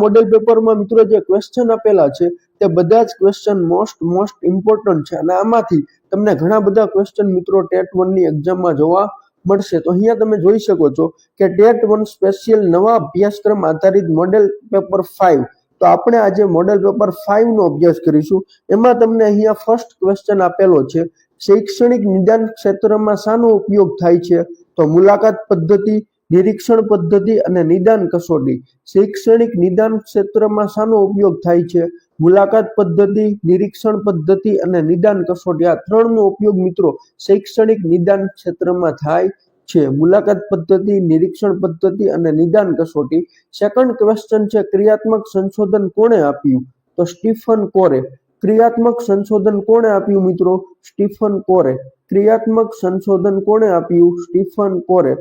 Model પેપરમાં મિત્રો જે ક્વેશ્ચન આપેલા છે તે બધા જ ક્વેશ્ચન મોસ્ટ ઇમ્પોર્ટન્ટ છે અને આમાંથી તમને ઘણા બધા ક્વેશ્ચન મિત્રો ટેટ 1 ની એક્ઝામમાં જોવા મળશે. તો અહીંયા તમે જોઈ શકો છો કે ટેટ 1 સ્પેશિયલ નવા અભ્યાસક્રમ આધારિત મોડેલ પેપર 5. તો આપણે આજે મોડેલ પેપર 5 નો અભ્યાસ કરીશું. એમાં તમને અહીંયા ફર્સ્ટ ક્વેશ્ચન આપેલો છે, શૈક્ષણિક નિદાન ક્ષેત્રમાં શાનો ઉપયોગ થાય છે? તો મુલાકાત પદ્ધતિ, નિરીક્ષણ પદ્ધતિ અને નિદાન કસોટી. શૈક્ષણિક નિદાન ક્ષેત્રમાં શાનો ઉપયોગ થાય છે? મુલાકાત પદ્ધતિ, નિરીક્ષણ પદ્ધતિ અને નિદાન કસોટી. આ ત્રણનો ઉપયોગ મિત્રો શૈક્ષણિક નિદાન ક્ષેત્રમાં થાય છે. મુલાકાત પદ્ધતિ, નિરીક્ષણ પદ્ધતિ અને નિદાન કસોટી. સેકન્ડ ક્વેશ્ચન છે, ક્રિયાત્મક સંશોધન કોણે આપ્યું? તો સ્ટીફન કોરે. ક્રિયાત્મક સંશોધન કોણે આપ્યું મિત્રો? સ્ટીફન કોરે. ક્રિયાત્મક સંશોધન કોણે આપ્યું? સ્ટીફન કોરે.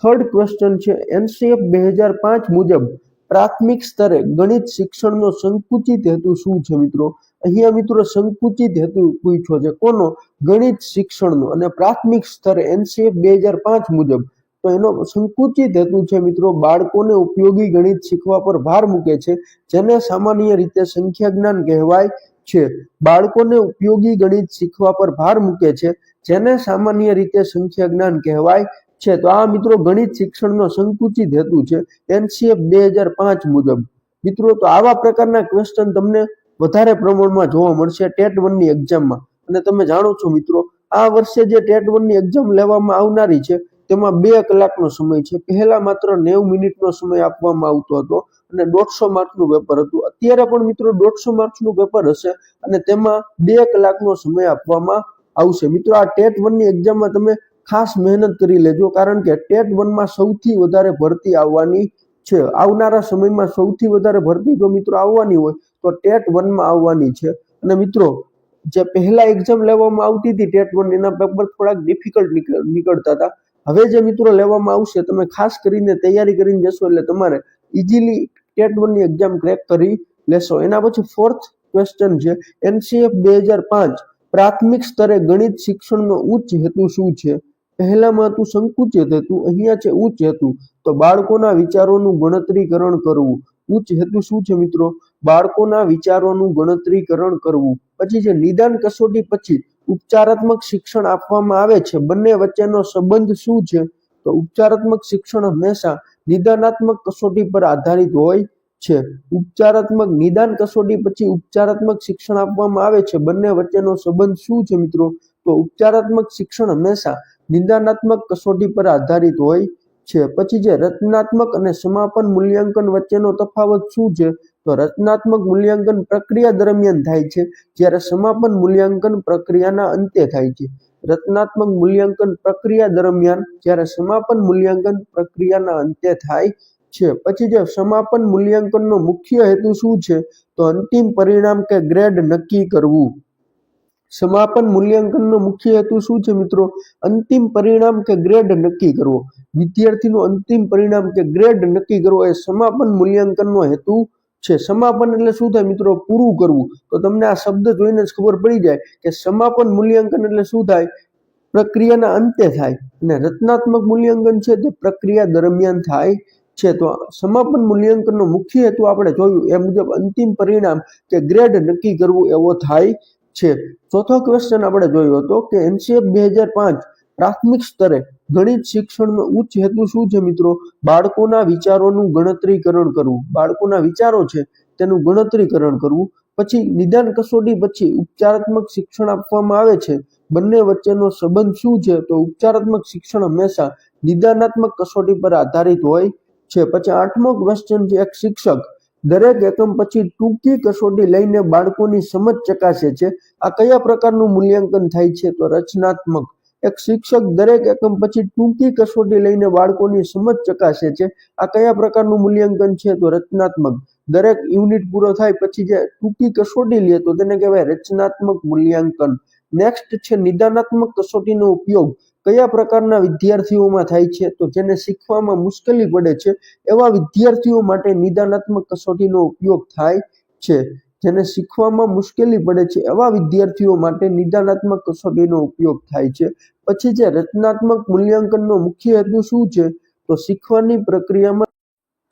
થર્ડ ક્વેશ્ચન છે, એનસીએફ 2005 મુજબ પ્રાથમિક સ્તરે ગણિત શિક્ષણનો સંકુચિત હેતુ શું છે મિત્રો? અહીંયા મિત્રો સંકુચિત હેતુ પૂછ્યો છે કોનો? ગણિત શિક્ષણનો. અને પ્રાથમિક સ્તરે એનસીએફ 2005 મુજબ તો એનો સંકુચિત હેતુ છે મિત્રો બાળકોને ઉપયોગી ગણિત શીખવા પર ભાર મૂકે છે, જેને સામાન્ય રીતે સંખ્યા જ્ઞાન કહેવાય છે. બાળકોને ઉપયોગી ગણિત શીખવા પર ભાર મૂકે છે, જેને સામાન્ય રીતે સંખ્યા જ્ઞાન કહેવાય છે. તો આ મિત્રો ગણિત શિક્ષણનો સંકુચિત હેતુ છે એનસીએફ 2005 મુજબ. મિત્રો તો આવા પ્રકારના ક્વેશ્ચન તમને વધારે પ્રમાણમાં જોવા મળશે ટેટ 1 ની એક્ઝામમાં. અને તમે જાણો છો મિત્રો આ વર્ષે જે ટેટ 1 ની એક્ઝામ લેવામાં આવનારી છે તેમાં 2 કલાકનો સમય છે. પહેલા માત્ર 90 મિનિટનો સમય આપવામાં આવતો હતો અને 150 માર્ક્સનું પેપર હતું. અત્યારે પણ મિત્રો 150 માર્ક્સનું પેપર હશે અને તેમાં 2 કલાકનો સમય આપવામાં આવશે. મિત્રો આ ટેટ 1 ની એક્ઝામમાં તમે ખાસ મહેનત કરી લેજો, કારણ કે ટેટ 1 માં સૌથી વધારે ભરતી આવવાની છે. આવનારા સમયમાં સૌથી વધારે ભરતી જો મિત્રો આવવાની હોય તો ટેટ 1 માં આવવાની છે. અને મિત્રો જે પહેલા એક્ઝામ લેવામાં આવતી હતી ટેટ 1 એના પેપર થોડાક ડિફિકલ્ટ નીકળતા હતા. હવે જે મિત્રો લેવામાં આવશે તમે ખાસ કરીને તૈયારી કરીને જશો એટલે તમારે ઇઝીલી ટેટ 1 ની એક્ઝામ ક્રેક કરી લેશો. એના પછી ફોર્થ ક્વેશ્ચન છે, એનસીએફ 2005 પ્રાથમિક સ્તરે ગણિત શિક્ષણનો ઉચ્ચ હેતુ શું છે? પહેલામાં હતું સંકુચિત હેતુ, અહીંયા છે ઉચ્ચ હેતુ. તો બાળકોના વિચારોનું ગણતરીકરણ કરવું. ઉચ્ચ હેતુ શું છે મિત્રો? બાળકોના વિચારોનું ગણતરીકરણ કરવું. પછી છે નિદાન કસોટી પછી ઉપચારાત્મક શિક્ષણ આપવામાં આવે છે, બંને વચ્ચેનો સંબંધ શું છે? તો ઉપચારાત્મક શિક્ષણ હંમેશા નિદાનાત્મક કસોટી પર આધારિત હોય છે. ઉપચારાત્મક નિદાન કસોટી પછી ઉપચારાત્મક શિક્ષણ આપવામાં આવે છે, બંને વચ્ચેનો સંબંધ શું છે મિત્રો? તો ઉપચારાત્મક શિક્ષણ હંમેશા નિદાનાત્મક કસોટી પર આધારિત હોય છે. પછી જે રચનાત્મક અને સમાપન મૂલ્યાંકન વચ્ચેનો તફાવત શું છે? તો રચનાત્મક મૂલ્યાંકન પ્રક્રિયા દરમિયાન થાય છે, જ્યારે સમાપન મૂલ્યાંકન પ્રક્રિયાના અંતે થાય છે. રચનાત્મક મૂલ્યાંકન પ્રક્રિયા દરમિયાન, જ્યારે સમાપન મૂલ્યાંકન પ્રક્રિયાના અંતે થાય છે. પછી જે સમાપન મૂલ્યાંકનનો મુખ્ય હેતુ શું છે? તો અંતિમ પરિણામ કે ગ્રેડ નક્કી કરવું. સમાપન મૂલ્યાંકનનો મુખ્ય હેતુ શું છે મિત્રો? અંતિમ પરિણામ કે ગ્રેડ નક્કી કરવો. વિદ્યાર્થીનું અંતિમ પરિણામ કે ગ્રેડ નક્કી કરવો એ સમાપન મૂલ્યાંકનનો હેતુ છે. સમાપન એટલે શું થાય મિત્રો? પૂરું કરવું. તો તમને આ શબ્દ જોઈને જ ખબર પડી જાય કે સમાપન મૂલ્યાંકન એટલે શું થાય? પ્રક્રિયાના અંતે થાય. અને રચનાત્મક મૂલ્યાંકન છે તે પ્રક્રિયા દરમિયાન થાય છે. તો સમાપન મૂલ્યાંકનનો મુખ્ય હેતુ આપણે જોયું એ મુજબ અંતિમ પરિણામ કે ગ્રેડ નક્કી કરવું એવો થાય છે. ચોથો ક્વેશ્ચન આપણે જોયો હતો કે એનસીએફ 2005 પ્રાથમિક સ્તરે ગણિત શિક્ષણનો ઉચ્ચ હેતુ શું છે મિત્રો? બાળકોના વિચારોનું ગણતરીકરણ કરવું. બાળકોના વિચારો છે તેનું ગણતરીકરણ કરવું. પછી નિદાન કસોટી પછી ઉપચારાત્મક શિક્ષણ આપવામાં આવે છે, બંને વચ્ચેનો સંબંધ શું છે? તો ઉપચારાત્મક શિક્ષણ હંમેશા નિદાનાત્મક કસોટી પર આધારિત હોય છે. પછી 8મો ક્વેશ્ચન છે, એક શિક્ષક દરેક એકમ પછી ટૂંકી કસોટી લઈને બાળકોની સમજ ચકાસે છે, આ કયા પ્રકારનું મૂલ્યાંકન થાય છે? તો રચનાત્મક. એક શિક્ષક દરેક એકમ પછી ટૂંકી કસોટી લઈને બાળકોની સમજ ચકાસે છે, આ કયા પ્રકારનું મૂલ્યાંકન છે? તો રચનાત્મક. દરેક યુનિટ પૂરો થાય પછી જે ટૂંકી કસોટી લે તો તેને કહેવાય રચનાત્મક મૂલ્યાંકન. નેક્સ્ટ છે નિદાનાત્મક કસોટીનો ઉપયોગ કયા પ્રકારના વિદ્યાર્થીઓમાં થાય છે? તો જેને શીખવામાં મુશ્કેલી પડે છે એવા વિદ્યાર્થીઓ માટે નિદાનાત્મક કસોટીનો ઉપયોગ થાય છે. જેને શીખવામાં મુશ્કેલી પડે છે એવા વિદ્યાર્થીઓ માટે નિદાનાત્મક કસોટીનો ઉપયોગ થાય છે. પછી જે રચનાત્મક મૂલ્યાંકનનો મુખ્ય હેતુ શું છે? તો શીખવાની પ્રક્રિયામાં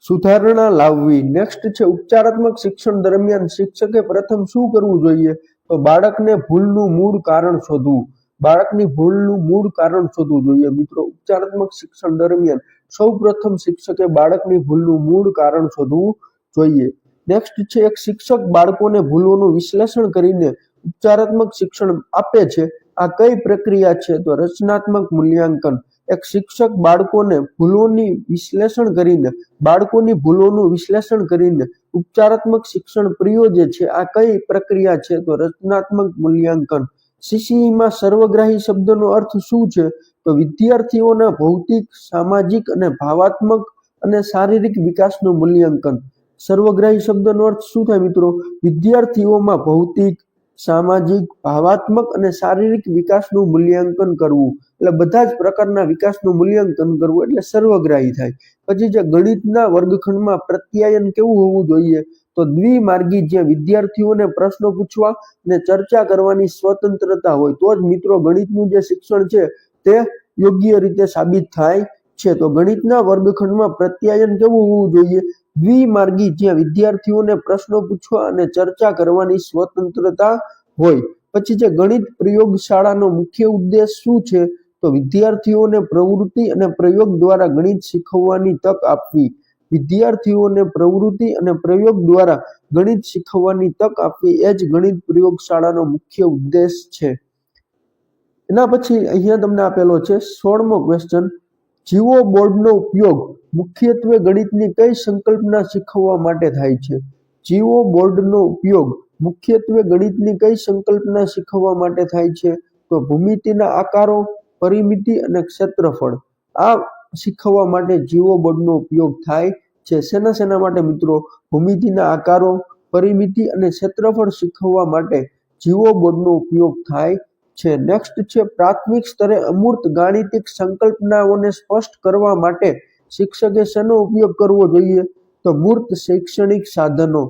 સુધારણા લાવવી. નેક્સ્ટ છે ઉપચારાત્મક શિક્ષણ દરમિયાન શિક્ષકે પ્રથમ શું કરવું જોઈએ? તો બાળકને ભૂલનું મૂળ કારણ શોધવું. બાળકની ભૂલનું મૂળ કારણ શોધવું જોઈએ. મિત્રો, ઉપચારાત્મક શિક્ષણ દરમિયાન સૌ પ્રથમ શિક્ષકે બાળકની ભૂલનું મૂળ કારણ શોધવું જોઈએ. નેક્સ્ટ છે એક શિક્ષક બાળકોને ભૂલોનું વિશ્લેષણ કરીને ઉપચારાત્મક શિક્ષણ આપે છે. આ કઈ પ્રક્રિયા છે? તો રચનાત્મક મૂલ્યાંકન. એક શિક્ષક બાળકોની ભૂલોનું વિશ્લેષણ કરીને ઉપચારાત્મક શિક્ષણ પ્રયોજે છે. આ કઈ પ્રક્રિયા છે? તો રચનાત્મક મૂલ્યાંકન. CCEમાં સર્વગ્રાહી શબ્દનો અર્થ શું છે? તો વિદ્યાર્થીઓના ભૌતિક, સામાજિક અને ભાવાત્મક અને શારીરિક વિકાસનું મૂલ્યાંકન. સર્વગ્રાહી શબ્દનો અર્થ શું થાય મિત્રો? વિદ્યાર્થીઓમાં ભૌતિક, સામાજિક, ભાવાત્મક અને શારીરિક વિકાસનું મૂલ્યાંકન કરવું. એટલે બધા જ પ્રકારના વિકાસનું મૂલ્યાંકન કરવું એટલે સર્વગ્રાહી થાય. પછી જે ગણિતના વર્ગખંડમાં પ્રત્યાયન કેવું હોવું જોઈએ? તો દ્વિમાર્ગી, જ્યાં વિદ્યાર્થીઓને પ્રશ્નો પૂછવા અને ચર્ચા કરવાની સ્વતંત્રતા હોય તો જ મિત્રો ગણિતનું જે શિક્ષણ છે તે યોગ્ય રીતે સાબિત થાય છે. તો ગણિતના વર્ગખંડમાં પ્રત્યાયન કેવું હોવું જોઈએ? દ્વિમાર્ગી, જ્યાં વિદ્યાર્થીઓને પ્રશ્નો પૂછવા અને ચર્ચા કરવાની સ્વતંત્રતા હોય. પછી જે ગણિત પ્રયોગશાળાનો મુખ્ય ઉદ્દેશ શું છે? તો વિદ્યાર્થીઓને પ્રવૃત્તિ અને પ્રયોગ દ્વારા ગણિત શીખવવાની તક આપવી. વિદ્યાર્થીઓને પ્રવૃત્તિ અને પ્રયોગ દ્વારા ગણિત શીખવવાની તક આપવી એ જ ગણિત પ્રયોગશાળાનો મુખ્ય ઉદ્દેશ છે. એના પછી અહીંયા તમને આપેલો છે 16મો ક્વેશ્ચન. જીઓ બોર્ડનો ઉપયોગ મુખ્યત્વે ગણિતની કઈ સંકલ્પના શીખવવા માટે થાય છે? જીઓ બોર્ડનો ઉપયોગ મુખ્યત્વે ગણિતની કઈ સંકલ્પના શીખવવા માટે થાય છે? તો ભૂમિતિના આકારો, પરિમિતિ અને ક્ષેત્રફળ. આ શીખવવા માટે જીઓ બોર્ડનો ઉપયોગ થાય છે. શેના માટે મિત્રો? ભૂમિતિના આકારો, પરિમિતિ અને ક્ષેત્રફળ શીખવવા માટે જીઓ બોર્ડનો ઉપયોગ થાય છે. નેક્સ્ટ છે પ્રાથમિક સ્તરે અમૂર્ત ગાણિતિક સંકલ્પનાઓને સ્પષ્ટ કરવા માટે શિક્ષકે શેનો ઉપયોગ કરવો જોઈએ? તો મૂર્ત શૈક્ષણિક સાધનો.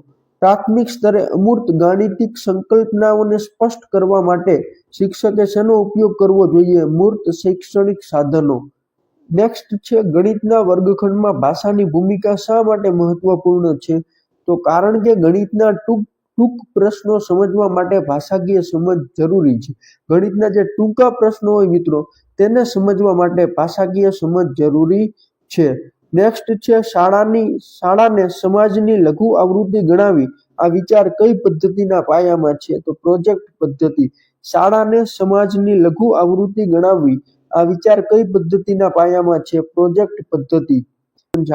પ્રાથમિક સ્તરે અમૂર્ત ગાણિતિક સંકલ્પનાઓને સ્પષ્ટ કરવા માટે શિક્ષકે શેનો ઉપયોગ કરવો જોઈએ? મૂર્ત શૈક્ષણિક સાધનો. નેક્સ્ટ છે ગણિતના વર્ગખંડમાં ભાષાની ભૂમિકા શા માટે મહત્વપૂર્ણ છે? તો કારણ કે ગણિતના ટૂંક પ્રશ્નો સમજવા માટે ભાષાકીય સમજ જરૂરી છે. ગણિતના જે ટૂંકા પ્રશ્નો હોય મિત્રો તેને સમજવા માટે ભાષાકીય સમજ જરૂરી છે. નેક્સ્ટ છે શાળાને સમાજની લઘુ આવૃત્તિ ગણાવી. આ વિચાર કઈ પદ્ધતિના પાયામાં છે? તો પ્રોજેક્ટ પદ્ધતિ. શાળાને સમાજની લઘુ આવૃત્તિ ગણાવવી. આ વિચાર કઈ પદ્ધતિના પાયામાં છે? પ્રોજેક્ટ પદ્ધતિ.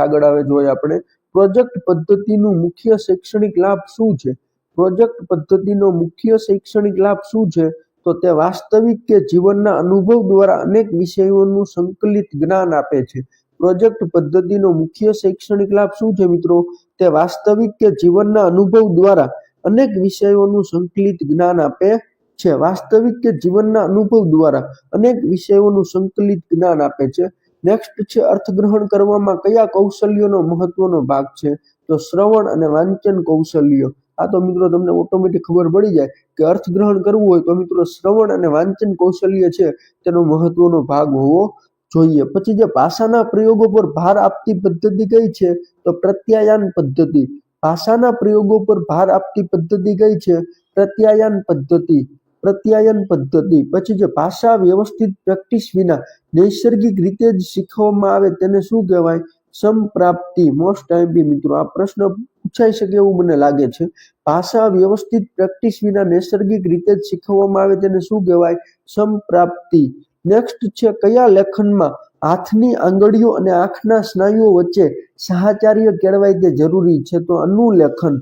આગળ આવે જોઈએ આપણે પ્રોજેક્ટ પદ્ધતિનું મુખ્ય શૈક્ષણિક લાભ શું છે? પ્રોજેક્ટ પદ્ધતિનો મુખ્ય શૈક્ષણિક લાભ શું છે? તો તે વાસ્તવિક કે જીવનના અનુભવ દ્વારા અનેક વિષયોનું સંકલિત જ્ઞાન આપે છે. પ્રોજેક્ટ પદ્ધતિનો મુખ્ય શૈક્ષણિક લાભ શું છે મિત્રો? તે વાસ્તવિક કે જીવનના અનુભવ દ્વારા અનેક વિષયોનું સંકલિત જ્ઞાન આપે છે. વાસ્તવિક કે જીવનના અનુભવ દ્વારા અનેક વિષયોનું સંકલિત જ્ઞાન આપે છે. નેક્સ્ટ છે અર્થગ્રહણ કરવામાં કયા કૌશલ્યોનો મહત્વનો ભાગ છે? તો શ્રવણ અને વાંચન કૌશલ્યો. આ તો મિત્રો તમને ઓટોમેટિક ખબર પડી જાય કે અર્થગ્રહણ કરવું હોય તો મિત્રો શ્રવણ અને વાંચન કૌશલ્ય છે તેનો મહત્વનો ભાગ હોવો જોઈએ. પછી જે ભાષાના પ્રયોગો પર ભાર આપતી પદ્ધતિ કઈ છે? તો પ્રત્યાયન પદ્ધતિ. ભાષાના પ્રયોગો પર ભાર આપતી પદ્ધતિ કઈ છે? પ્રત્યાયન પદ્ધતિ. પછી જે ભાષા વ્યવસ્થિત પ્રેક્ટિસ વિના નૈસર્ગિક રીતે જ શીખવવામાં આવે તેને શું કહેવાય? સમપ્રાપ્તિ. મોસ્ટ આઈમ્પી મિત્રો આ પ્રશ્ન પૂછાઈ શકે એવું મને લાગે છે. ભાષા વ્યવસ્થિત પ્રેક્ટિસ વિના નૈસર્ગિક રીતે જ શીખવવામાં આવે તેને શું કહેવાય? સમપ્રાપ્તિ. નેક્સ્ટ છે કયા લેખનમાં હાથની આંગળીઓ અને આંખના સ્નાયુઓ વચ્ચે સાહચર્ય કેળવાય તે જરૂરી છે? તો અનુલેખન.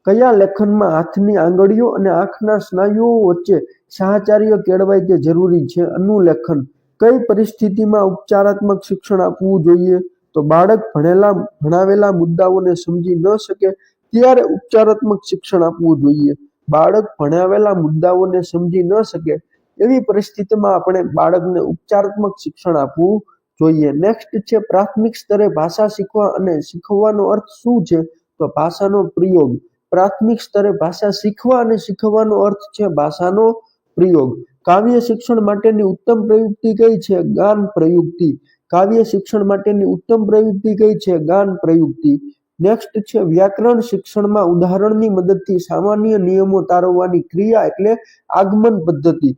કયા લેખનમાં હાથની આંગળીઓ અને આંખના સ્નાયુઓ વચ્ચે સાહચર્ય કેળવાય તે જરૂરી છે? અનુલેખન. કઈ પરિસ્થિતિમાં ઉપચારાત્મક શિક્ષણ આપવું જોઈએ? તો બાળક ભણાવેલા મુદ્દાઓને સમજી ન શકે ત્યારે ઉપચારાત્મક શિક્ષણ આપવું જોઈએ. બાળક ભણાવેલા મુદ્દાઓને સમજી ન શકે એવી પરિસ્થિતિમાં આપણે બાળકને ઉપચારાત્મક શિક્ષણ આપવું જોઈએ. નેક્સ્ટ છે પ્રાથમિક સ્તરે ભાષા શીખવા અને શીખવવાનો અર્થ શું છે? તો ભાષાનો પ્રયોગ. પ્રાથમિક સ્તરે ભાષા શીખવા અને શીખવવાનો અર્થ છે ભાષાનો પ્રયોગ. કાવ્ય શિક્ષણ માટેની ઉત્તમ પ્રયુક્તિ કઈ છે? ગાન પ્રયુક્તિ. કાવ્ય શિક્ષણ માટેની ઉત્તમ પ્રયુક્તિ કઈ છે? ગાન પ્રયુક્તિ. નેક્સ્ટ છે વ્યાકરણ શિક્ષણમાં ઉદાહરણની મદદથી સામાન્ય નિયમો તારવવાની ક્રિયા એટલે આગમન પદ્ધતિ.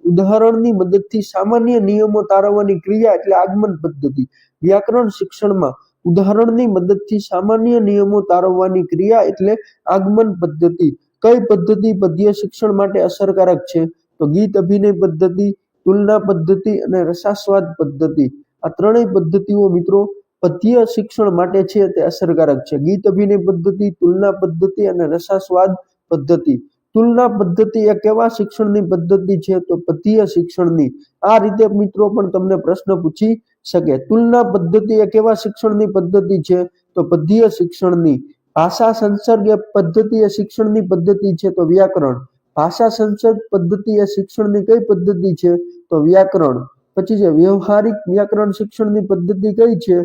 ઉદાહરણની મદદથી સામાન્ય નિયમો તારવવાની ક્રિયા એટલે આગમન પદ્ધતિ. વ્યાકરણ શિક્ષણમાં ઉદાહરણની મદદથી સામાન્ય નિયમો તારવવાની ક્રિયા એટલે આગમન પદ્ધતિ. કઈ પદ્ધતિ પદ્ય શિક્ષણ માટે અસરકારક છે? તો ગીત અભિનય પદ્ધતિ, તુલના પદ્ધતિ અને રસાસ્વાદ પદ્ધતિ. આ ત્રણેય પદ્ધતિઓ મિત્રો પદ્ય શિક્ષણ માટે છે તે અસરકારક છે. ગીત અભિનય પદ્ધતિ, તુલના પદ્ધતિ અને રસાસ્વાદ પદ્ધતિ. તુલના પદ્ધતિ એ કેવા શિક્ષણની પદ્ધતિ છે? તો પદ્ય શિક્ષણની. આ રીતે મિત્રો પણ તમને પ્રશ્ન પૂછી શકે. તુલના પદ્ધતિ એ કેવા શિક્ષણની પદ્ધતિ છે? તો પદ્ય શિક્ષણની. ભાષા સંસર્ગ એ પદ્ધતિ એ શિક્ષણની પદ્ધતિ છે તો વ્યાકરણ. ભાષા સંસર્ગ પદ્ધતિ એ શિક્ષણની કઈ પદ્ધતિ છે? તો વ્યાકરણ. પછી છે વ્યવહારિક વ્યાકરણ શિક્ષણની પદ્ધતિ કઈ છે?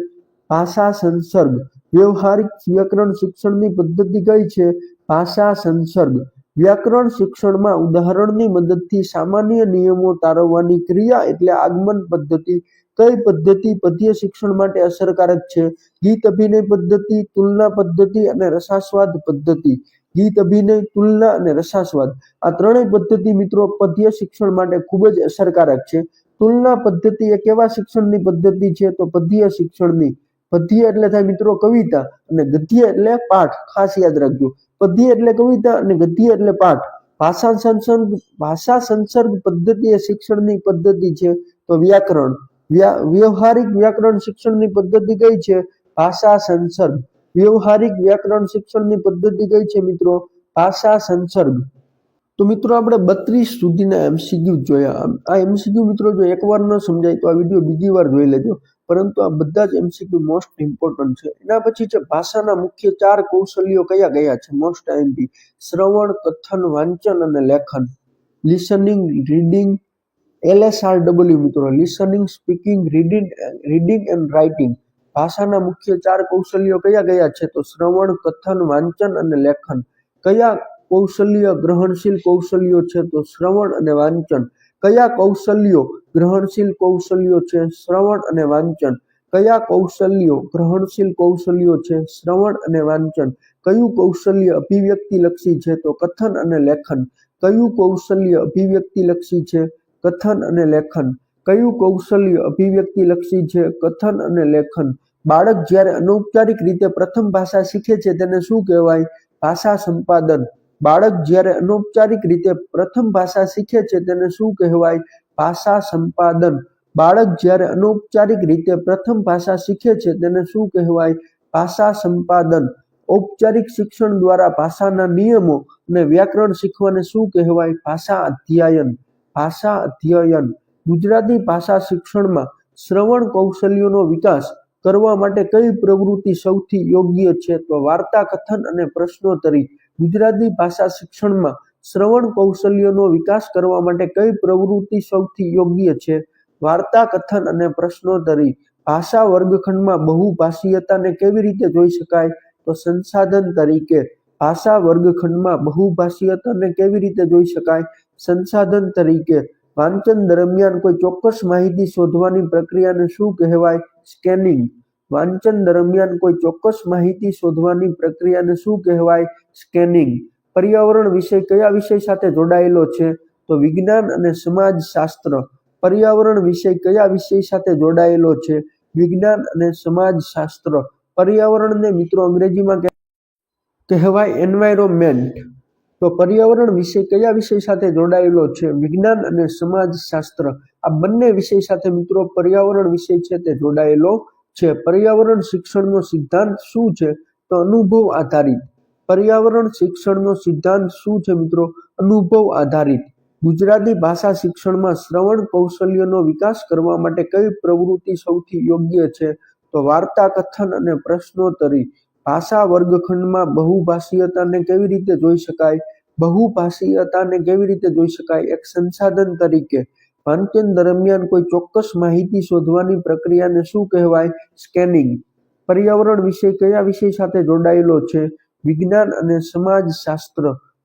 ભાષા સંસર્ગ. વ્યવહારિક વ્યાકરણ શિક્ષણની પદ્ધતિ કઈ છે? ભાષા સંસર્ગ. વ્યાકરણ શિક્ષણમાં ઉદાહરણની મદદથી સામાન્ય નિયમો તારવવાની ક્રિયા એટલે આગમન પદ્ધતિ. કઈ પદ્ધતિ પદ્ય શિક્ષણ માટે અસરકારક છે? ગીત અભિનય પદ્ધતિ, તુલના પદ્ધતિ અને રસાસ્વાદ પદ્ધતિ. ગીત અભિનય, તુલના અને રસાસ્વાદ આ ત્રણેય પદ્ધતિ મિત્રો પદ્ય શિક્ષણ માટે ખૂબ જ અસરકારક છે. તુલના પદ્ધતિ એ કેવા શિક્ષણની પદ્ધતિ છે? તો પદ્ય શિક્ષણની. પદ્ય એટલે થાય મિત્રો કવિતા અને ગદ્ય એટલે પાઠ. ખાસ યાદ રાખજો, પદ્ય એટલે કવિતા અને ગદ્ય એટલે પાઠ. ભાષા સંસર્ગ પદ્ધતિ એ શિક્ષણની પદ્ધતિ છે તો વ્યાકરણ. વ્યવહારિક વ્યાકરણ શિક્ષણની પદ્ધતિ કઈ છે? ભાષા સંસર્ગ. વ્યવહારિક વ્યાકરણ શિક્ષણની પદ્ધતિ કઈ છે મિત્રો? ભાષા સંસર્ગ. તો મિત્રો આપણે 32 સુધીના એમસીક્યુ જોયા. આ એમસીક્યુ મિત્રો જો એકવાર ન સમજાય તો આ વિડીયો બીજી વાર જોઈ લેજો, પરંતુ આ બધા જ એમસીક્યુ મોસ્ટ ઇમ્પોર્ટન્ટ છે. એના પછી છે ભાષાના મુખ્ય 4 કૌશલ્યો કયા કયા છે? મોસ્ટ આઈએમપી શ્રવણ, કથન, વાંચન અને લેખન. લિસનિંગ, રીડિંગ, LSRW મિત્રો listening, speaking, reading and writing. ભાષાના મુખ્ય 4 કૌશલ્યો કયા કયા છે? તો શ્રવણ, કથન, વાંચન અને લેખન. કયા કૌશલ્ય ગ્રહણશીલ કૌશલ્યો છે? તો શ્રવણ અને વાંચન. કયા કૌશલ્યો ગ્રહણશીલ કૌશલ્યો છે? શ્રવણ અને વાંચન. કયા કૌશલ્યો ગ્રહણશીલ કૌશલ્યો છે? શ્રવણ અને વાંચન. કયું કૌશલ્ય અભિવ્યક્તિલક્ષી છે? તો કથન અને લેખન. કયું કૌશલ્ય અભિવ્યક્તિલક્ષી છે? કથન અને લેખન. કયું કૌશલ્ય અભિવ્યક્તિલક્ષી છે? કથન અને લેખન. બાળક જ્યારે અનૌપચારિક રીતે પ્રથમ ભાષા શીખે છે તેને શું કહેવાય? ભાષા સંપાદન. બાળક જ્યારે અનૌપચારિક રીતે પ્રથમ ભાષા શીખે છે તેને શું કહેવાય? ભાષા સંપાદન. બાળક જ્યારે અનૌપચારિક રીતે પ્રથમ ભાષા શીખે છે તેને શું કહેવાય? ભાષા સંપાદન. ઔપચારિક શિક્ષણ દ્વારા ભાષાના નિયમો અને વ્યાકરણ શીખવાને શું કહેવાય? ભાષા અધ્યયન. ભાષા અધ્યયન. ગુજરાતી ભાષા શિક્ષણમાં શ્રવણ કૌશલ્યોનો વિકાસ કરવા માટે કઈ પ્રવૃત્તિ સૌથી યોગ્ય છે? તો વાર્તા કથન અને પ્રશ્નોત્તરી. ગુજરાતી ભાષા શિક્ષણમાં શ્રવણ કૌશલ્યોનો વિકાસ કરવા માટે કઈ પ્રવૃત્તિ સૌથી યોગ્ય છે? વાર્તા કથન અને પ્રશ્નોત્તરી. ભાષા વર્ગખંડમાં બહુભાષીયતાને કેવી રીતે જોઈ શકાય? તો સંસાધન તરીકે. ભાષા વર્ગખંડમાં બહુભાષીયતાને કેવી રીતે જોઈ શકાય? સંસાધન તરીકે. વાંચન દરમિયાન કોઈ ચોક્કસ માહિતી શોધવાની પ્રક્રિયાને શું કહેવાય? સ્કેનિંગ. વાંચન દરમિયાન કોઈ ચોક્કસ માહિતી શોધવાની પ્રક્રિયાને શું કહેવાય? સ્કેનિંગ. પર્યાવરણ વિષય કયા વિષય સાથે જોડાયેલો છે? તો વિજ્ઞાન અને સમાજશાસ્ત્ર. પર્યાવરણ વિષય કયા વિષય સાથે જોડાયેલો છે? વિજ્ઞાન અને સમાજશાસ્ત્ર. પર્યાવરણને મિત્રો અંગ્રેજીમાં કહેવાય એન્વાયરમેન્ટ. તો પર્યાવરણ વિષય કયા વિષય સાથે જોડાયેલો છે? વિજ્ઞાન અને સમાજશાસ્ત્ર. આ બંને વિષય સાથે મિત્રો પર્યાવરણ વિષય છે તે જોડાયેલો છે. પર્યાવરણ શિક્ષણનો સિદ્ધાંત શું છે? તો અનુભવ આધારિત. પર્યાવરણ શિક્ષણનો સિદ્ધાંત શું છે મિત્રો? અનુભવ આધારિત. ગુજરાતી ભાષા શિક્ષણમાં શ્રવણ કૌશલ્યનો વિકાસ કરવા માટે કઈ પ્રવૃત્તિ સૌથી યોગ્ય છે? તો વાર્તા કથન અને પ્રશ્નોત્તરી. ભાષા વર્ગખંડમાં બહુભાષીયતાને કેવી રીતે જોઈ શકાય? બહુભાષીયતાને કેવી રીતે જોઈ શકાય? એક સંસાધન તરીકે. વાંચન દરમિયાન કોઈ ચોક્કસ માહિતી શોધવાની પ્રક્રિયાને શું કહેવાય? સ્કેનિંગ. પર્યાવરણ વિષય કયા વિષય સાથે જોડાયેલો છે? વિજ્ઞાન અને સમાજશાસ્ત્ર.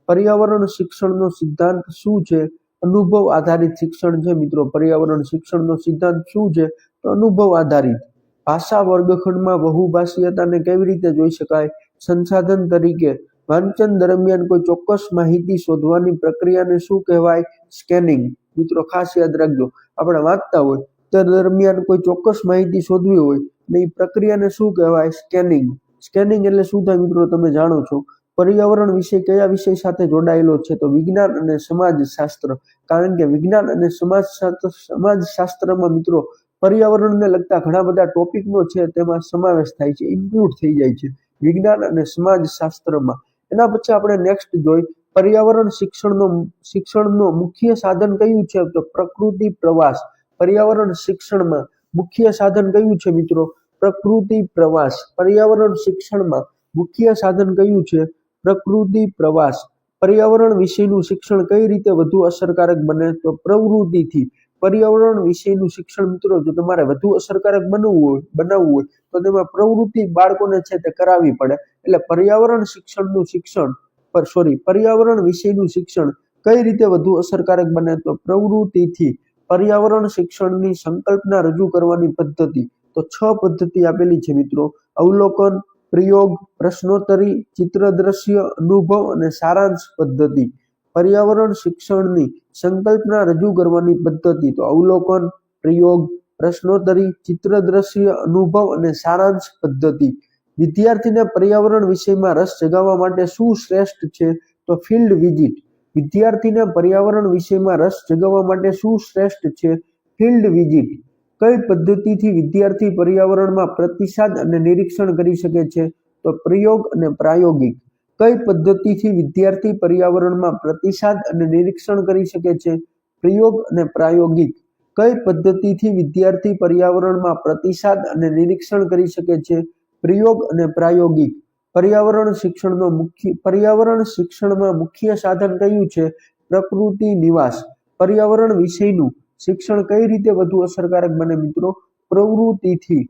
પર્યાવરણ શિક્ષણનો સિદ્ધાંત શું છે? અનુભવ આધારિત શિક્ષણ છે મિત્રો. પર્યાવરણ શિક્ષણનો સિદ્ધાંત શું છે? તો અનુભવ આધારિત. ભાષા વર્ગખંડમાં બહુભાષીયતાને કેવી રીતે જોઈ શકાય? સંસાધન તરીકે. વાંચન દરમિયાન કોઈ ચોક્કસ માહિતી શોધવાની પ્રક્રિયાને શું કહેવાય? સ્કેનિંગ. મિત્રો ખાસ યાદ રાખજો, આપણે વાંચતા હોય તે દરમિયાન કોઈ ચોક્કસ માહિતી શોધવી હોય ને એ પ્રક્રિયાને શું કહેવાય? સ્કેનિંગ. સ્કેનિંગ એટલે શું થાય મિત્રો તમે જાણો છો. પર્યાવરણ વિષય કયા વિષય સાથે જોડાયેલો છે? તો વિજ્ઞાન અને સમાજશાસ્ત્ર. કારણ કે વિજ્ઞાન અને સમાજશાસ્ત્રમાં મિત્રો પર્યાવરણને લગતા ઘણા બધા ટોપિકનો છે તેમાં સમાવેશ થાય છે, ઇન્ક્લુડ થઈ જાય છે વિજ્ઞાન અને સમાજશાસ્ત્રમાં. એના પછી આપણે નેક્સ્ટ જોઈ પર્યાવરણ શિક્ષણનો મુખ્ય સાધન કયું છે? તો પ્રકૃતિ પ્રવાસ. પર્યાવરણ શિક્ષણમાં મુખ્ય સાધન કયું છે મિત્રો? પ્રકૃતિ પ્રવાસ. પર્યાવરણ શિક્ષણમાં મુખ્ય સાધન કયું છે? પ્રકૃતિ પ્રવાસ. પર્યાવરણ વિષયનું શિક્ષણ કઈ રીતે વધુ અસરકારક બને? તો પ્રવૃત્તિથી. પર્યાવરણ વિષયનું શિક્ષણ મિત્રો જો તમારે વધુ અસરકારક બનાવવું હોય તો તેમાં પ્રવૃત્તિ બાળકોને છે તે કરાવવી પડે. એટલે પર્યાવરણ વિષયનું શિક્ષણ કઈ રીતે વધુ અસરકારક બને? તો પ્રવૃત્તિથી. પર્યાવરણ શિક્ષણની સંકલ્પના રજૂ કરવાની પદ્ધતિ. તો 6 પદ્ધતિ આપેલી છે મિત્રો. અવલોકન, પ્રયોગ, પ્રશ્નોત્તરી, ચિત્ર દ્રશ્ય, અનુભવ અને સારાંશ પદ્ધતિ. પર્યાવરણ શિક્ષણની સંકલ્પના રજૂ કરવાની પદ્ધતિ. તો અવલોકન, પ્રયોગ, પ્રશ્નોત્તરી, ચિત્ર દ્રશ્ય, અનુભવ અને સારાંશ પદ્ધતિ. વિદ્યાર્થીને પર્યાવરણ વિષયમાં રસ જગાવવા માટે શું શ્રેષ્ઠ છે? તો ફિલ્ડ વિઝિટ. વિદ્યાર્થીને પર્યાવરણ વિષયમાં રસ જગાવવા માટે શું શ્રેષ્ઠ છે? Field visit. કઈ પદ્ધતિથી વિદ્યાર્થી પર્યાવરણમાં પ્રતિસાદ અને નિરીક્ષણ કરી શકે છે? તો પ્રયોગ અને પ્રાયોગિક. કઈ પદ્ધતિથી વિદ્યાર્થી પર્યાવરણમાં પ્રતિસાદ અને નિરીક્ષણ કરી શકે છે? પ્રયોગ અને પ્રાયોગિક. કઈ પદ્ધતિથી વિદ્યાર્થી પર્યાવરણમાં પ્રતિસાદ અને નિરીક્ષણ કરી શકે છે? પ્રયોગ અને પ્રાયોગિક. પર્યાવરણ શિક્ષણમાં મુખ્ય સાધન કયું છે? પ્રકૃતિ નિવાસ. પર્યાવરણ વિષયનું શિક્ષણ કઈ રીતે વધુ અસરકારક બને મિત્રો? પ્રવૃત્તિથી.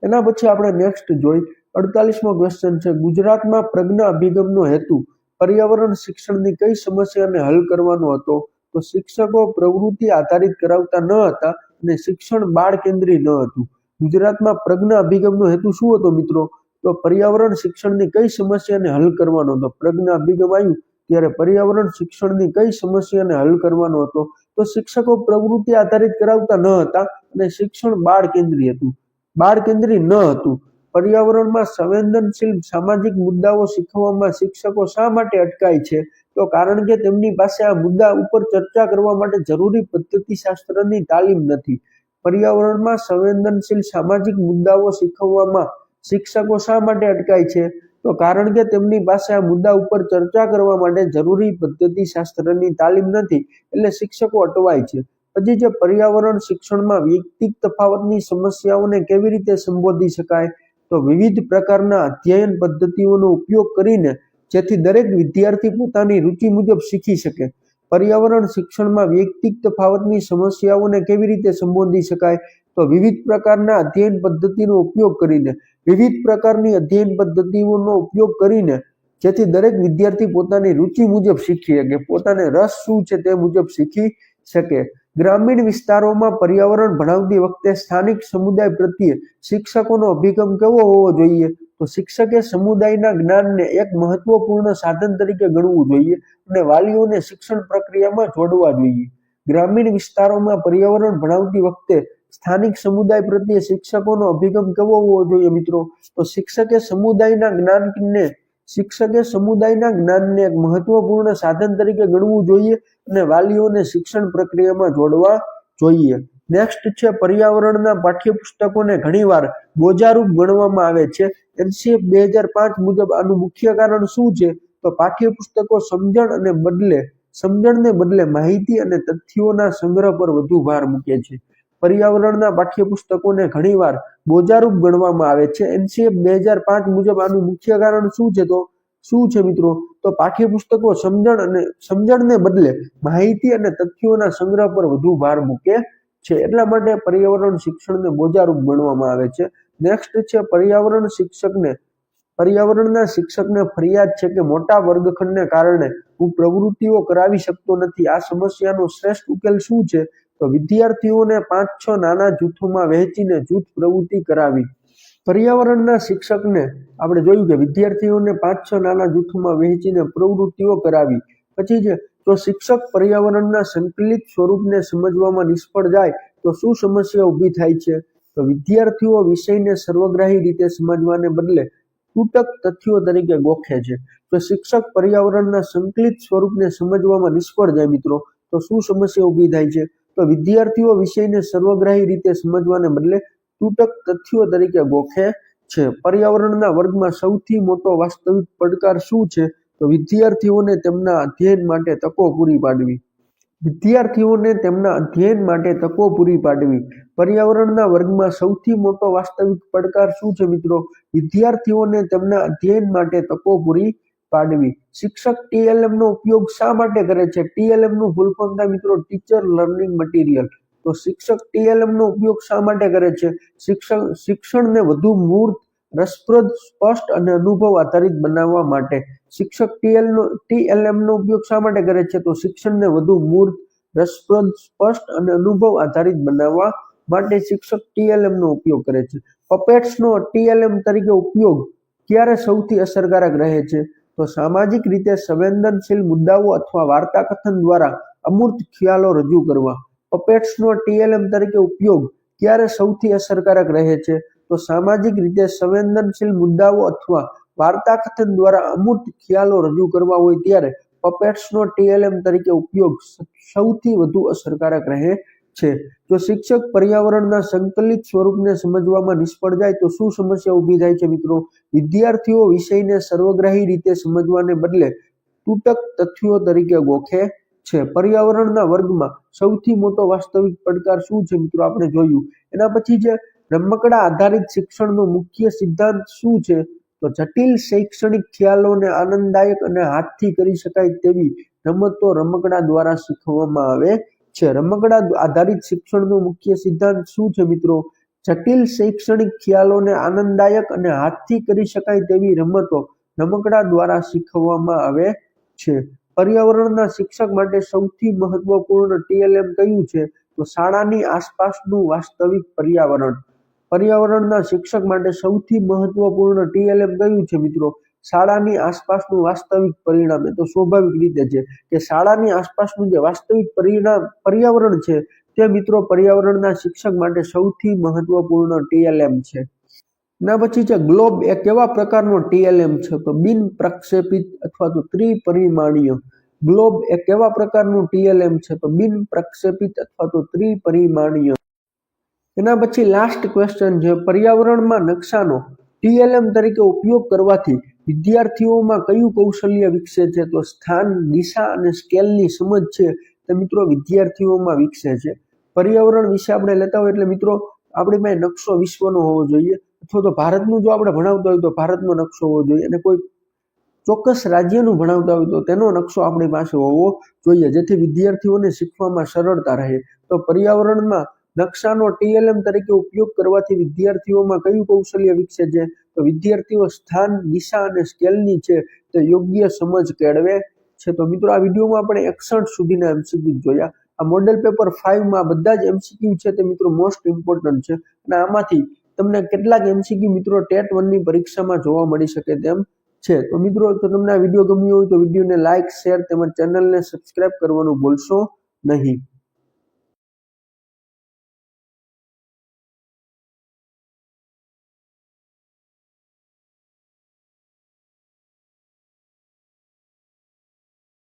એના પછી આપણે નેક્સ્ટ જોઈ 48મો ક્વેશ્ચન છે ગુજરાતમાં પ્રજ્ઞા અભિગમનો હેતુ પર્યાવરણ શિક્ષણની કઈ સમસ્યાને હલ કરવાનો હતો? તો શિક્ષકો પ્રવૃત્તિ આધારિત કરાવતા ન હતા અને શિક્ષણ બાળ કેન્દ્રી ન હતું. ગુજરાતમાં પ્રજ્ઞા અભિગમનો હેતુ શું હતો મિત્રો? તો પર્યાવરણ શિક્ષણની કઈ સમસ્યાને હલ કરવાનો હતો? પ્રજ્ઞા અભિગમ આવ્યું ત્યારે પર્યાવરણ શિક્ષણની કઈ સમસ્યાને હલ કરવાનો હતો? તો શિક્ષકો પ્રવૃત્તિ આધારિત કરાવતા ન હતા અને શિક્ષણ બાળ કેન્દ્રી હતું. બાળ કેન્દ્રી ન હતું. પર્યાવરણમાં સંવેદનશીલ સામાજિક મુદ્દાઓ શીખવવામાં શિક્ષકો શા માટે અટકાય છે? તો કારણ કે તેમની પાસે આ મુદ્દા ઉપર ચર્ચા કરવા માટે જરૂરી પદ્ધતિશાસ્ત્રની તાલીમ નથી. પર્યાવરણમાં સંવેદનશીલ સામાજિક મુદ્દાઓ શીખવવામાં શિક્ષકો શા માટે અટકાય છે? તો કારણ કે તેમની પાસે આ મુદ્દા ઉપર ચર્ચા કરવા માટે જરૂરી પદ્ધતિશાસ્ત્રની તાલીમ નથી, એટલે શિક્ષકો અટવાય છે. પછી જે પર્યાવરણ શિક્ષણમાં વૈયક્તિક તફાવતની સમસ્યાઓને કેવી રીતે સંબોધી શકાય? તો વિવિધ પ્રકારના અધ્યયન પદ્ધતિઓનો ઉપયોગ કરીને જેથી દરેક વિદ્યાર્થી પોતાની રુચિ મુજબ શીખી શકે. પર્યાવરણ શિક્ષણમાં વૈયક્તિક તફાવતની સમસ્યાઓને કેવી રીતે સંબોધી શકાય? તો વિવિધ પ્રકારના અધ્યયન પદ્ધતિનો ઉપયોગ કરીને જેથી દરેક વિદ્યાર્થી પોતાની રુચિ મુજબ શીખી શકે, પોતાને રસ શું છે તે મુજબ શીખી શકે. ગ્રામીણ વિસ્તારોમાં પર્યાવરણ ભણાવતી વખતે સ્થાનિક સમુદાય પ્રત્યે શિક્ષકોનો અભિગમ કેવો હોવો જોઈએ? તો શિક્ષકે સમુદાયના જ્ઞાનને એક મહત્વપૂર્ણ સાધન તરીકે ગણવું જોઈએ અને વાલીઓને શિક્ષણ પ્રક્રિયામાં જોડવા જોઈએ. ગ્રામીણ વિસ્તારોમાં પર્યાવરણ ભણાવતી વખતે સ્થાનિક સમુદાય પ્રત્યે શિક્ષકોનો અભિગમ કેવો હોવો જોઈએ મિત્રો? તો શિક્ષકે સમુદાયના જ્ઞાનને એક મહત્વપૂર્ણ સાધન તરીકે ગણવું જોઈએ અને વાલીઓને શિક્ષણ પ્રક્રિયામાં જોડવા જોઈએ. નેક્સ્ટ છે પર્યાવરણના પાઠ્યપુસ્તકોને ઘણીવાર બોજારૂપ ગણવામાં આવે છે. NCF 2005 મુજબ આનું મુખ્ય કારણ શું છે? તો પાઠ્યપુસ્તકો સમજણને બદલે માહિતી અને તથ્યોના સંગ્રહ પર વધુ ભાર મૂકે છે. પર્યાવરણના પાઠ્યપુસ્તકોને ઘણીવાર બોજારૂપ ગણવામાં આવે છે. NCF 2005 મુજબ આનું મુખ્ય કારણ શું છે મિત્રો? તો પાઠ્યપુસ્તકો સમજણને બદલે માહિતી અને તથ્યોના સંગ્રહ પર વધુ ભાર મૂકે છે. એટલા માટે પર્યાવરણ શિક્ષણને બોજારૂપ ગણવામાં આવે છે. નેક્સ્ટ છે પર્યાવરણના શિક્ષકને ફરિયાદ છે કે મોટા વર્ગખંડને કારણે હું પ્રવૃત્તિઓ કરાવી શકતો નથી. આ સમસ્યાનો શ્રેષ્ઠ ઉકેલ શું છે? તો વિદ્યાર્થીઓને 5-6 નાના જૂથોમાં વહેંચીને જૂથ પ્રવૃત્તિ કરાવી. પર્યાવરણના શિક્ષકને આપણે જોયું કે વિદ્યાર્થીઓને 5-6 નાના જૂથોમાં વહેંચીને પ્રવૃત્તિઓ કરાવી. પછી છે તો શિક્ષક પર્યાવરણના સંકલિત સ્વરૂપને સમજવામાં નિષ્ફળ જાય તો શું સમસ્યા ઊભી થાય છે? તો વિદ્યાર્થીઓ વિષયને સર્વગ્રાહી રીતે સમજવાને બદલે તૂટક તથ્યો તરીકે ગોખે છે. તો શિક્ષક પર્યાવરણના સંકલિત સ્વરૂપને સમજવામાં નિષ્ફળ જાય મિત્રો તો શું સમસ્યા ઊભી થાય છે? તો વિદ્યાર્થીઓ વિષયને સર્વગ્રાહી રીતે સમજવાને બદલે તૂટક તથ્યો તરીકે ગોખે છે. પર્યાવરણના વર્ગમાં સૌથી મોટો વાસ્તવિક પડકાર શું છે? તો વિદ્યાર્થીઓને તેમના અધ્યયન માટે તકો પૂરી પાડવી. વિદ્યાર્થીઓને તેમના અધ્યયન માટે તકો પૂરી પાડવી. પર્યાવરણના વર્ગમાં સૌથી મોટો વાસ્તવિક પડકાર શું છે મિત્રો? વિદ્યાર્થીઓને તેમના અધ્યયન માટે તકો પૂરી પાડવી. શિક્ષક TLM નો ઉપયોગ શા માટે કરે છે? TLM નું ફૂલ ફોર્મ થાય મિત્રો ટીચર લર્નિંગ મટીરિયલ. તો શિક્ષક TLM નો ઉપયોગ શા માટે કરે છે? શિક્ષણને વધુ મૂર્ત, રસપ્રદ, સ્પષ્ટ અને અનુભવ આધારિત બનાવવા માટે. શિક્ષક TLM નો ઉપયોગ શા માટે કરે છે? તો શિક્ષણને વધુ મૂર્ત, રસપ્રદ, સ્પષ્ટ અને અનુભવ આધારિત બનાવવા માટે શિક્ષક TLM નો ઉપયોગ કરે છે. પપેટ્સનો TLM તરીકે ઉપયોગ ક્યારે સૌથી અસરકારક રહે છે? તો સામાજિક રીતે સંવેદનશીલ મુદ્દાઓ અથવા વાર્તાકથન દ્વારા અમૂર્ત ખ્યાલો રજૂ કરવા. પપેટ્સનો TLM તરીકે ઉપયોગ ક્યારે સૌથી અસરકારક રહે છે? તો સામાજિક રીતે સંવેદનશીલ મુદ્દાઓ અથવા વાર્તાકથન દ્વારા અમૂર્ત ખ્યાલો રજૂ કરવા હોય ત્યારે પપેટ્સનો TLM તરીકે ઉપયોગ સૌથી વધુ અસરકારક રહે છે. જો શિક્ષક પર્યાવરણના સંકલિત સ્વરૂપને સમજવામાં નિષ્ફળ જાય તો શું સમસ્યા ઊભી થાય છે મિત્રો? વિદ્યાર્થીઓ વિષયને સર્વગ્રાહી રીતે સમજવાને બદલે તૂટક તથ્યો તરીકે ગોખે છે. પર્યાવરણના વર્ગમાં સૌથી મોટો વાસ્તવિક પડકાર શું છે મિત્રો આપણે જોયું. એના પછી જે રમકડા આધારિત શિક્ષણનો મુખ્ય સિદ્ધાંત શું છે? તો જટિલ શૈક્ષણિક ખ્યાલોને આનંદદાયક અને હાથથી કરી શકાય તેવી રમતો રમકડા દ્વારા શીખવવામાં આવે છે. રમકડા આધારિત શિક્ષણનો મુખ્ય સિદ્ધાંત શું છે મિત્રો? જટિલ શૈક્ષણિક ખ્યાલોને આનંદદાયક અને હાથથી કરી શકાય તેવી રમતો રમકડા દ્વારા શીખવવામાં આવે છે. પર્યાવરણના શિક્ષક માટે સૌથી મહત્વપૂર્ણ TLM કયું છે? તો શાળાની આસપાસનું વાસ્તવિક પર્યાવરણ. પર્યાવરણના શિક્ષક માટે સૌથી મહત્વપૂર્ણ TLM કયું છે મિત્રો? શાળાની આસપાસનું વાસ્તવિક પરિણામ. એ તો સ્વાભાવિક રીતે છે કે શાળાની આસપાસનું જે વાસ્તવિક પર્યાવરણ છે તે મિત્રો પર્યાવરણના શિક્ષક માટે સૌથી મહત્વપૂર્ણ TLM છે. ના પછી છે ગ્લોબ એ કેવા પ્રકારનો TLM છે? તો બિન પ્રક્ષેપિત અથવા તો ત્રિપરિમાણીય. ગ્લોબ એ કેવા પ્રકારનું TLM છે? તો બિન પ્રક્ષેપિત અથવા તો ત્રિપરિમાણીય. એના પછી લાસ્ટ ક્વેશ્ચન છે પર્યાવરણમાં નકશાનો TLM તરીકે ઉપયોગ કરવાથી વિદ્યાર્થીઓમાં કયું કૌશલ્ય વિકસે છે? તો સ્થાન, દિશા અને સ્કેલની સમજ છે તે મિત્રો વિદ્યાર્થીઓમાં વિકસે છે. પર્યાવરણ વિશે આપણે લેતા હોય એટલે મિત્રો આપણી પાસે નકશો વિશ્વનો હોવો જોઈએ અથવા તો ભારતનું જો આપણે ભણાવતા હોય તો ભારતનો નકશો હોવો જોઈએ અને કોઈ ચોક્કસ રાજ્યનું ભણાવતા હોય તો તેનો નકશો આપણી પાસે હોવો જોઈએ જેથી વિદ્યાર્થીઓને શીખવામાં સરળતા રહે. તો પર્યાવરણમાં નકશાનો TLM તરીકે ઉપયોગ કરવાથી વિદ્યાર્થીઓમાં કયું કૌશલ્ય વિકસે છે? તો વિદ્યાર્થીઓ સ્થાન, દિશા અને સ્કેલની છે તે યોગ્ય સમજ કેળવે છે. તો મિત્રો આ વિડીયોમાં આપણે 61 સુધીના MCQ જોયા. આ મોડેલ પેપર 5માં બધા જ MCQ છે તે મિત્રો મોસ્ટ ઇમ્પોર્ટન્ટ છે અને આમાંથી તમને કેટલાક MCQ મિત્રો ટેટ 1 ની પરીક્ષામાં જોવા મળી શકે તેમ છે. તો મિત્રો તો તમને આ વિડીયો ગમ્યો હોય તો વિડીયોને લાઇક, શેર તેમજ ચેનલને સબસ્ક્રાઇબ કરવાનું ભૂલશો નહીં.